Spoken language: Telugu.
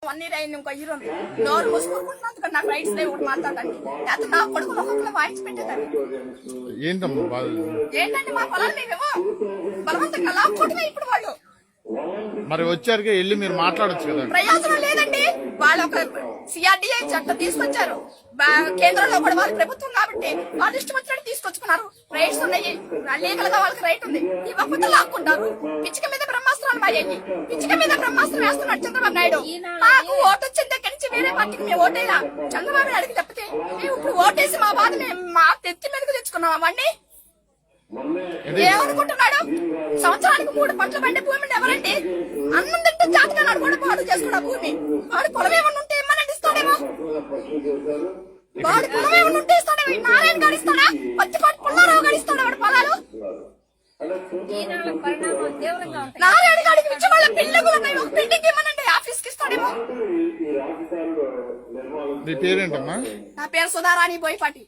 1 year అయింది, ఇంకో ఇయర్ ఉంది. నోరు మూసుకుంటున్నందుకు నాకు రైట్స్ లేవు ఒకటి మాట్లాడండి. లేకపోతే నా కొడుకులు ఒక్కొక్కరు వాయించి పెట్టేదాన్ని. ఏంటంటే మా పొలాలు మేమేమో బలవంతంగా లాక్కోవటమే ఇప్పుడు వాళ్ళు. మరి వచ్చారు వెళ్ళి మీరు మాట్లాడొచ్చు కదా. ప్రయోజనం లేదండి. వాళ్ళు ఒక సిఆర్డిఐ చట్టం తీసుకొచ్చారు. కేంద్రంలో కూడా వాళ్ళ ప్రభుత్వం కాబట్టి వాళ్ళు ఇష్టం వచ్చినట్టు తీసుకొచ్చుకున్నారు. రైట్స్ ఉన్నాయి, లీగల్ గా వాళ్ళకి రైట్ ఉంది. ఇవ్వకపోతే లాక్కుంటారు. పిచ్చిక మీద బ్రహ్మాస్త్రాలు మాయ్యాయి. పిచ్చిక మీద బ్రహ్మాస్త్రం వేస్తున్నాడు చంద్రబాబు నాయుడు. మాకు ఓటు వచ్చిన దగ్గర నుంచి వేరే పార్టీకి మేము ఓటేలా చంద్రబాబు నాయుడుకి తప్పితే మేము ఇప్పుడు ఓటేసి మా బాధ మేము మా తెచ్చి మీదకి తెచ్చుకున్నాం. అవన్నీ ఏమనుకుంటున్నాడు? సంవత్సరానికి 3 పంటలు పండే భూమి ఎవరండి? అన్నం తింటే జాతకాలు కూడా పాడు చేసుకున్న భూమి. వాడు పొలం ఏమన్నా ఉంటే ఏమన్నా ఇస్తాడేమో. వాడు పొలం ఏమన్నా ఉంటే ఇస్తాడేమో. నారాయణ గడిస్తాడా? పచ్చిపాటి పుల్లారావు గడిస్తాడా వాడు పొలాలు? నారాయణ గాడికి ఇచ్చి వాళ్ళ బిల్డింగులు ఉన్నాయి. ఒక బిల్డింగ్ ఏమనండి ఆఫీస్ కి ఇస్తాడేమో. మీ పేరేంటమ్మా? నా పేరు సుధారాణి బోయపాటి.